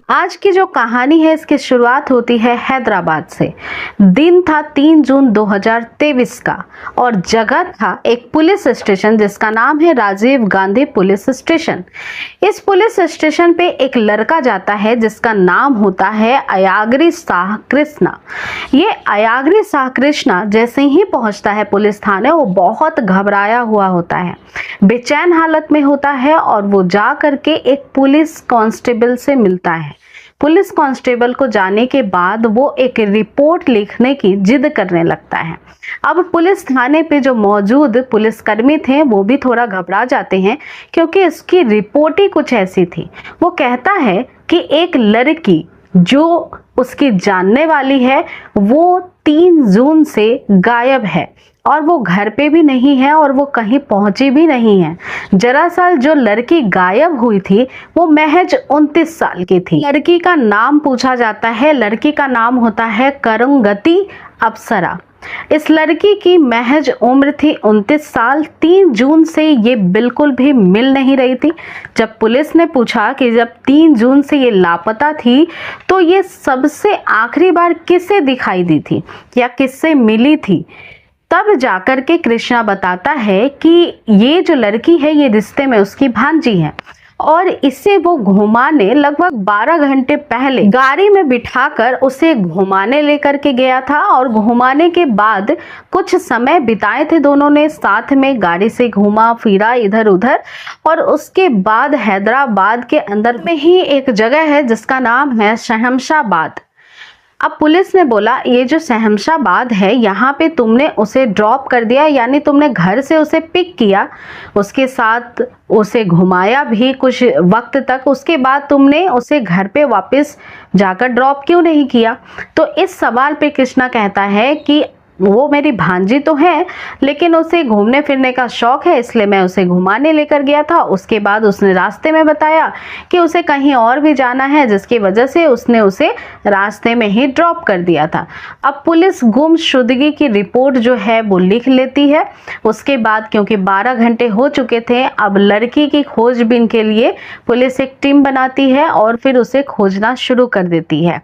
आज की जो कहानी है इसकी शुरुआत होती है हैदराबाद से। दिन था 3 जून 2023 का और जगह था एक पुलिस स्टेशन जिसका नाम है राजीव गांधी पुलिस स्टेशन। इस पुलिस स्टेशन पे एक लड़का जाता है जिसका नाम होता है अयाग्री शाह कृष्णा। ये अयाग्री शाह कृष्णा जैसे ही पहुंचता है पुलिस थाने वो बहुत घबराया हुआ होता है, बेचैन हालत में होता है और वो जा करके एक पुलिस कांस्टेबल से मिलता है। पुलिस कांस्टेबल को जाने के बाद वो एक रिपोर्ट लिखने की जिद करने लगता है। अब पुलिस थाने पे जो मौजूद पुलिसकर्मी थे वो भी थोड़ा घबरा जाते हैं क्योंकि इसकी रिपोर्ट ही कुछ ऐसी थी। वो कहता है कि एक लड़की जो उसकी जानने वाली है वो 3 जून से गायब है और वो घर पे भी नहीं है और वो कहीं पहुंची भी नहीं है। दरअसल जो लड़की गायब हुई थी वो महज 29 साल की थी। लड़की का नाम पूछा जाता है, लड़की का नाम होता है करंगती अप्सरा। इस लड़की की महज उम्र थी 29 साल। 3 जून से ये बिल्कुल भी मिल नहीं रही थी। जब पुलिस ने पूछा कि जब 3 जून से ये लापता थी तो ये सबसे आखिरी बार किससे दिखाई दी थी या किससे मिली थी, तब जाकर के कृष्णा बताता है कि ये जो लड़की है ये रिश्ते में उसकी भांजी है और इसे वो घुमाने लगभग 12 घंटे पहले गाड़ी में बिठाकर उसे घुमाने लेकर के गया था और घुमाने के बाद कुछ समय बिताए थे दोनों ने साथ में, गाड़ी से घूमा फिरा इधर उधर। और उसके बाद हैदराबाद के अंदर में ही एक जगह है जिसका नाम है शहंशाबाद। अब पुलिस ने बोला ये जो शहंशाबाद है यहाँ पे तुमने उसे ड्रॉप कर दिया, यानी तुमने घर से उसे पिक किया, उसके साथ उसे घुमाया भी कुछ वक्त तक, उसके बाद तुमने उसे घर पे वापस जाकर ड्रॉप क्यों नहीं किया। तो इस सवाल पे कृष्णा कहता है कि वो मेरी भांजी तो है लेकिन उसे घूमने फिरने का शौक है इसलिए मैं उसे घुमाने लेकर गया था। उसके बाद उसने रास्ते में बताया कि उसे कहीं और भी जाना है जिसकी वजह से उसने उसे रास्ते में ही ड्रॉप कर दिया था। अब पुलिस गुमशुदगी की रिपोर्ट जो है वो लिख लेती है। उसके बाद क्योंकि 12 घंटे हो चुके थे अब लड़की की खोजबीन के लिए पुलिस एक टीम बनाती है और फिर उसे खोजना शुरू कर देती है।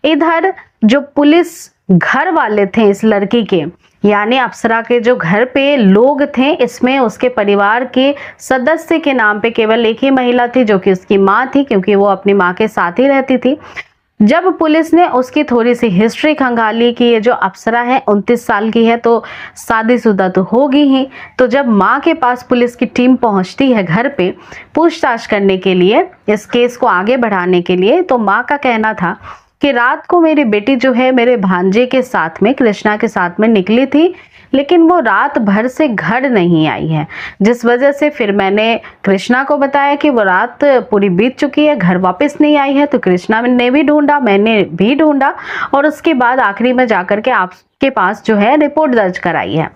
इधर जो पुलिस घर वाले थे इस लड़की के, यानी अप्सरा के जो घर पे लोग थे, इसमें उसके परिवार के सदस्य के नाम पे केवल एक ही महिला थी जो कि उसकी माँ थी, क्योंकि वो अपनी माँ के साथ ही रहती थी। जब पुलिस ने उसकी थोड़ी सी हिस्ट्री खंगाली कि ये जो अप्सरा है 29 साल की है तो शादीशुदा तो होगी ही, तो जब माँ के पास पुलिस की टीम पहुंचती है घर पे पूछताछ करने के लिए, इस केस को आगे बढ़ाने के लिए, तो माँ का कहना था कि रात को मेरी बेटी जो है मेरे भांजे के साथ में, कृष्णा के साथ में निकली थी लेकिन वो रात भर से घर नहीं आई है, जिस वजह से फिर मैंने कृष्णा को बताया कि वो रात पूरी बीत चुकी है, घर वापस नहीं आई है। तो कृष्णा ने भी ढूंढा, मैंने भी ढूंढा और उसके बाद आखिरी में जाकर के आपके पास जो है रिपोर्ट दर्ज कराई है।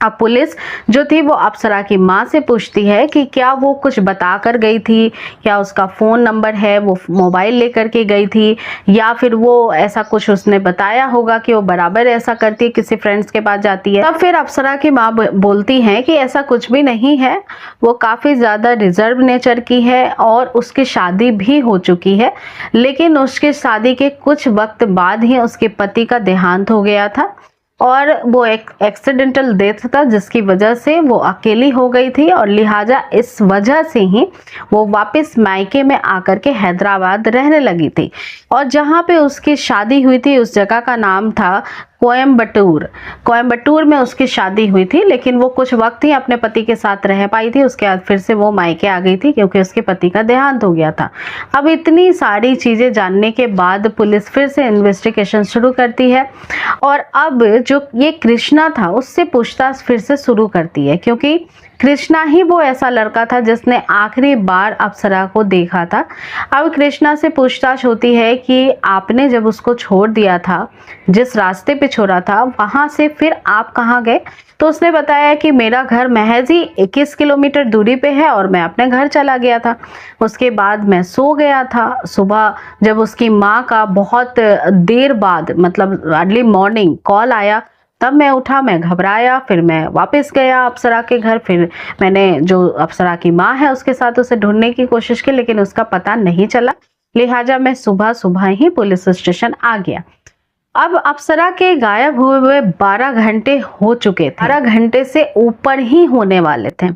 अब पुलिस जो थी वो अप्सरा की माँ से पूछती है कि क्या वो कुछ बता कर गई थी, क्या उसका फ़ोन नंबर है, वो मोबाइल लेकर के गई थी या फिर वो ऐसा कुछ उसने बताया होगा कि वो बराबर ऐसा करती है, किसी फ्रेंड्स के पास जाती है। तब फिर अप्सरा की माँ बोलती हैं कि ऐसा कुछ भी नहीं है, वो काफ़ी ज़्यादा रिजर्व नेचर की है और उसकी शादी भी हो चुकी है, लेकिन उसकी शादी के कुछ वक्त बाद ही उसके पति का देहांत हो गया था और वो एक एक्सीडेंटल डेथ था जिसकी वजह से वो अकेली हो गई थी और लिहाजा इस वजह से ही वो वापस मायके में आकर के हैदराबाद रहने लगी थी। और जहाँ पे उसकी शादी हुई थी उस जगह का नाम था कोयम्बटूर। कोयम्बटूर में उसकी शादी हुई थी लेकिन वो कुछ वक्त ही अपने पति के साथ रह पाई थी, उसके बाद फिर से वो मायके आ गई थी क्योंकि उसके पति का देहांत हो गया था। अब इतनी सारी चीज़ें जानने के बाद पुलिस फिर से इन्वेस्टिगेशन शुरू करती है और अब जो ये कृष्णा था उससे पूछताछ फिर से शुरू करती है, क्योंकि कृष्णा ही वो ऐसा लड़का था जिसने आखिरी बार अप्सरा को देखा था। अब कृष्णा से पूछताछ होती है कि आपने जब उसको छोड़ दिया था, जिस रास्ते पे छोड़ा था वहां से फिर आप कहाँ गए, तो उसने बताया कि मेरा घर महज ही 21 किलोमीटर दूरी पे है और मैं अपने घर चला गया था। उसके बाद मैं सो गया था। सुबह जब उसकी माँ का बहुत देर बाद मतलब अर्ली मॉर्निंग कॉल आया तब मैं उठा, मैं घबराया, फिर मैं वापस गया अप्सरा के घर। फिर मैंने जो अप्सरा की माँ है उसके साथ उसे ढूंढने की कोशिश की लेकिन उसका पता नहीं चला। लिहाजा मैं सुबह सुबह ही पुलिस स्टेशन आ गया। अब अप्सरा के गायब हुए 12 घंटे हो चुके थे, 12 घंटे से ऊपर ही होने वाले थे।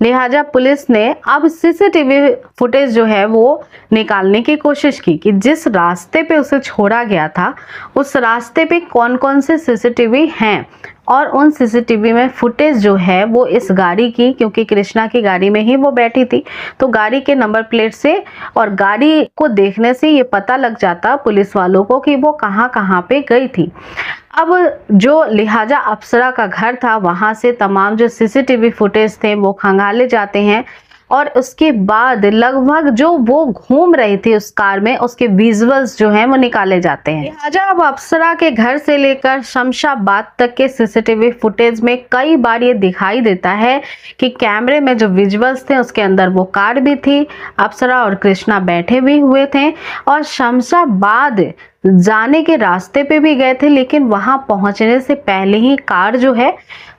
लिहाजा पुलिस ने अब सीसीटीवी फुटेज जो है वो निकालने की कोशिश की कि जिस रास्ते पे उसे छोड़ा गया था उस रास्ते पे कौन कौन से सीसीटीवी हैं, और उन सीसीटीवी में फुटेज जो है वो इस गाड़ी की, क्योंकि कृष्णा की गाड़ी में ही वो बैठी थी, तो गाड़ी के नंबर प्लेट से और गाड़ी को देखने से ये पता लग जाता पुलिस वालों को कि वो कहाँ कहाँ पे गई थी। अब जो लिहाजा अप्सरा का घर था वहां से तमाम जो सीसीटीवी फुटेज थे वो खंगाले जाते हैं, और उसके बाद लगभग जो वो घूम रही थी उस कार में उसके विजुअल्स जो हैं वो निकाले जाते हैं। लिहाजा अब अप्सरा के घर से लेकर शमशाबाद तक के सीसीटीवी फुटेज में कई बार ये दिखाई देता है कि कैमरे में जो विजुअल्स थे उसके अंदर वो कार भी थी, अप्सरा और कृष्णा बैठे भी हुए थे और शमशाबाद जाने के रास्ते पे भी गए थे, लेकिन वहां पहुंचने से पहले ही कार जो है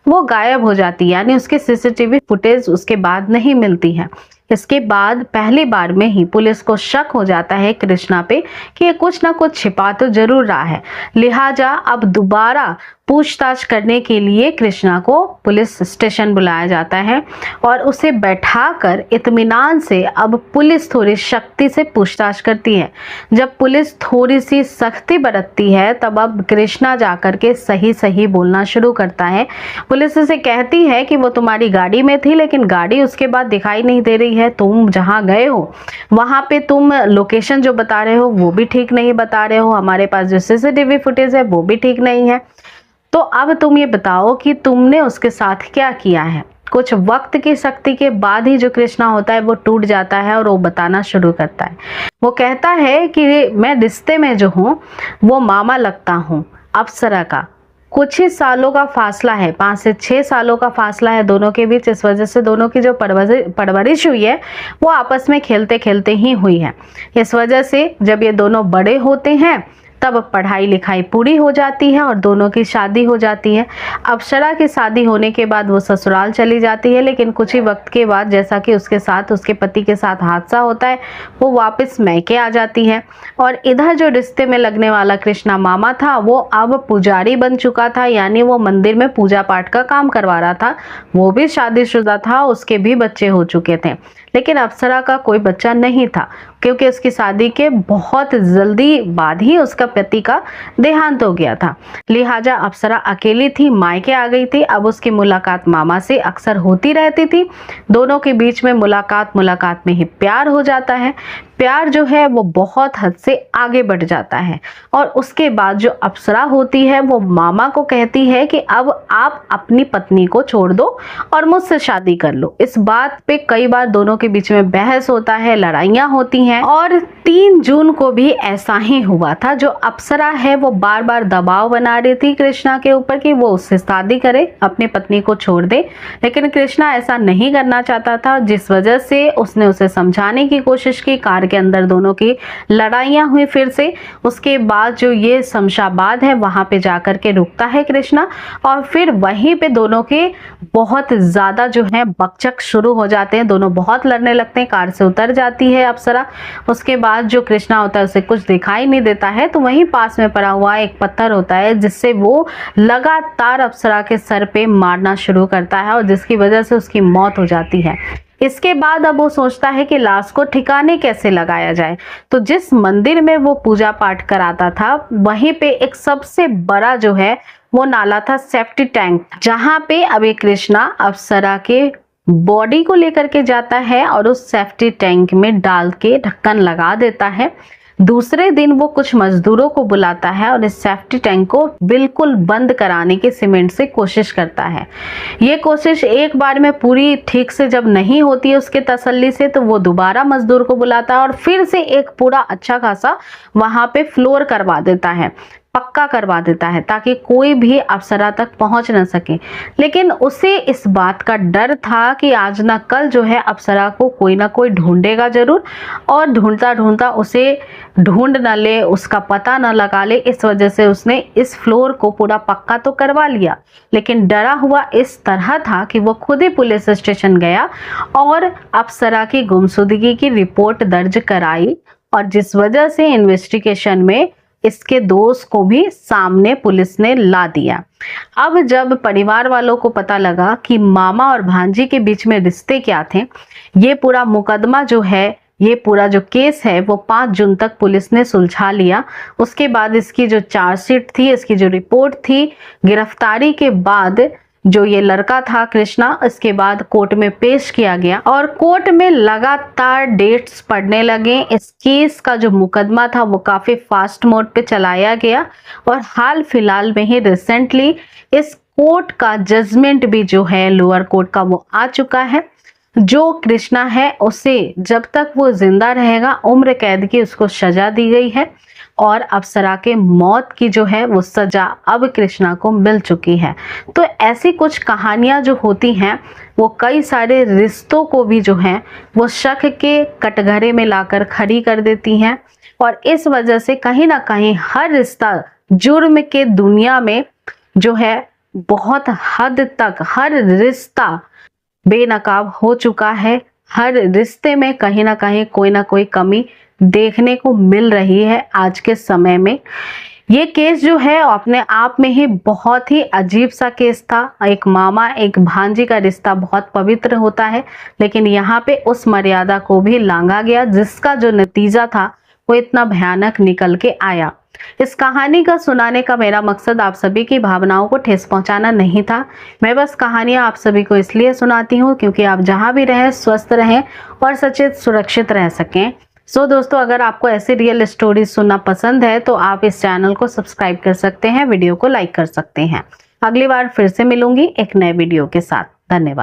वो गायब हो जाती है, यानी उसके सीसीटीवी फुटेज उसके बाद नहीं मिलती है। इसके बाद पहली बार में ही पुलिस को शक हो जाता है कृष्णा पे कि ये कुछ ना कुछ छिपा तो जरूर रहा है। लिहाजा अब दोबारा पूछताछ करने के लिए कृष्णा को पुलिस स्टेशन बुलाया जाता है और उसे बैठाकर इत्मीनान से अब पुलिस थोड़ी सख्ती से पूछताछ करती है। जब पुलिस थोड़ी सी सख्ती बरतती है तब अब कृष्णा जाकर के सही सही बोलना शुरू करता है। पुलिस उसे कहती है कि वो तुम्हारी गाड़ी में थी, लेकिन गाड़ी उसके बाद दिखाई नहीं दे रही है, तुम जहाँ गए हो वहाँ पे तुम लोकेशन जो बता रहे हो वो भी ठीक नहीं बता रहे हो, हमारे पास जो सीसीटीवी फुटेज है वो भी ठीक नहीं है, तो अब तुम ये बताओ कि तुमने उसके साथ क्या किया है। कुछ वक्त की सख्ती के बाद ही जो कृष्णा होता है वो टूट जाता है और वो बताना शुरू करता है। वो कहता है कि मैं रिश्ते में जो हूँ वो मामा लगता हूँ अप्सरा का, कुछ ही सालों का फासला है, 5 से 6 सालों का फासला है दोनों के बीच। इस वजह से दोनों की जो परवरिश हुई है वो आपस में खेलते खेलते ही हुई है। इस वजह से जब ये दोनों बड़े होते हैं तब पढ़ाई लिखाई पूरी हो जाती है और दोनों की शादी हो जाती है। अप्सरा की शादी होने के बाद वो ससुराल चली जाती है, लेकिन कुछ ही वक्त के बाद जैसा कि उसके साथ उसके पति के साथ हादसा होता है वो वापस मैके आ जाती है। और इधर जो रिश्ते में लगने वाला कृष्णा मामा था वो अब पुजारी बन चुका था, यानी वो मंदिर में पूजा पाठ का काम करवा रहा था। वो भी शादीशुदा था, उसके भी बच्चे हो चुके थे, लेकिन अप्सरा का कोई बच्चा नहीं था क्योंकि उसकी शादी के बहुत जल्दी बाद ही उसका पति का देहांत हो गया था। लिहाजा अप्सरा अकेली थी, मायके आ गई थी। अब उसकी मुलाकात मामा से अक्सर होती रहती थी। दोनों के बीच में मुलाकात में ही प्यार हो जाता है। प्यार जो है वो बहुत हद से आगे बढ़ जाता है और उसके बाद जो अप्सरा होती है वो मामा को कहती है कि अब आप अपनी पत्नी को छोड़ दो और मुझसे शादी कर लो। इस बात पे कई बार दोनों के बीच में बहस होता है, लड़ाइयाँ होती हैं और 3 जून को भी ऐसा ही हुआ था। जो अप्सरा है वो बार बार दबाव बना रही थी कृष्णा के ऊपर कि वो उससे शादी करे, अपनी पत्नी को छोड़ दे, लेकिन कृष्णा ऐसा नहीं करना चाहता था, जिस वजह से उसने उसे समझाने की कोशिश की। कार के अंदर दोनों की लड़ाइयाँ हुई फिर से। उसके बाद जो ये शमशाबाद है वहां पे जाकर के रुकता है कृष्णा और फिर वहीं पे दोनों के बहुत ज्यादा जो है बकचक शुरू हो जाते हैं। दोनों बहुत लड़ने लगते हैं। कार से उतर जाती है अप्सरा। उसके बाद जो कृष्णा होता है उसे कुछ दिखाई नहीं देता है, तो वहीं पास में पड़ा हुआ एक पत्थर होता है जिससे वो लगातार अप्सरा के सर पे मारना शुरू करता है और जिसकी वजह से उसकी मौत हो जाती है। इसके बाद अब वो सोचता है कि लाश को ठिकाने कैसे लगाया जाए, तो जिस मंदिर में वो पूजा पाठ कराता था वहीं पे एक सबसे बड़ा जो है वो नाला था, सेफ्टी टैंक, जहां पे अभी कृष्णा अप्सरा के बॉडी को लेकर के जाता है और उस सेफ्टी टैंक में डाल के ढक्कन लगा देता है। दूसरे दिन वो कुछ मजदूरों को बुलाता है और इस सेफ्टी टैंक को बिल्कुल बंद कराने की सीमेंट से कोशिश करता है। ये कोशिश एक बार में पूरी ठीक से जब नहीं होती है उसके तसल्ली से, तो वो दोबारा मजदूर को बुलाता है और फिर से एक पूरा अच्छा खासा वहां पे फ्लोर करवा देता है, पक्का करवा देता है ताकि कोई भी अप्सरा तक पहुंच न सके। लेकिन उसे इस बात का डर था कि आज ना कल जो है अप्सरा को कोई ना कोई ढूंढेगा जरूर और ढूंढता ढूंढता उसे ढूंढ न ले, उसका पता न लगा ले। इस वजह से उसने इस फ्लोर को पूरा पक्का तो करवा लिया, लेकिन डरा हुआ इस तरह था कि वो खुद ही पुलिस स्टेशन गया और अप्सरा की गुमशुदगी की रिपोर्ट दर्ज कराई और जिस वजह से इन्वेस्टिगेशन में इसके दोस्त को भी सामने पुलिस ने ला दिया। अब जब परिवार वालों को पता लगा कि मामा और भांजी के बीच में रिश्ते क्या थे, ये पूरा मुकदमा जो है, ये पूरा जो केस है वो 5 जून तक पुलिस ने सुलझा लिया। उसके बाद इसकी जो चार्जशीट थी, इसकी जो रिपोर्ट थी, गिरफ्तारी के बाद जो ये लड़का था कृष्णा, इसके बाद कोर्ट में पेश किया गया और कोर्ट में लगातार डेट्स पड़ने लगे। इस केस का जो मुकदमा था वो काफी फास्ट मोड पे चलाया गया और हाल फिलहाल में ही रिसेंटली इस कोर्ट का जजमेंट भी जो है लोअर कोर्ट का वो आ चुका है। जो कृष्णा है उसे जब तक वो जिंदा रहेगा उम्र कैद की उसको सजा दी गई है और अप्सरा के मौत की जो है वो सजा अब कृष्णा को मिल चुकी है। तो ऐसी कुछ कहानियां जो होती हैं वो कई सारे रिश्तों को भी जो है वो शक के कटघरे में लाकर खड़ी कर देती हैं और इस वजह से कहीं ना कहीं हर रिश्ता जुर्म के दुनिया में जो है बहुत हद तक हर रिश्ता बेनकाब हो चुका है। हर रिश्ते में कहीं ना कहीं कोई ना कोई कमी देखने को मिल रही है आज के समय में। ये केस जो है अपने आप में ही बहुत ही अजीब सा केस था। एक मामा एक भांजी का रिश्ता बहुत पवित्र होता है, लेकिन यहाँ पे उस मर्यादा को भी लांघा गया जिसका जो नतीजा था वो इतना भयानक निकल के आया। इस कहानी का सुनाने का मेरा मकसद आप सभी की भावनाओं को ठेस पहुंचाना नहीं था। मैं बस कहानियां आप सभी को इसलिए सुनाती हूं क्योंकि आप जहां भी रहें स्वस्थ रहें और सचेत सुरक्षित रह सकें। सो दोस्तों, अगर आपको ऐसी रियल स्टोरी सुनना पसंद है तो आप इस चैनल को सब्सक्राइब कर सकते हैं, वीडियो को लाइक कर सकते हैं। अगली बार फिर से मिलूंगी एक नए वीडियो के साथ। धन्यवाद।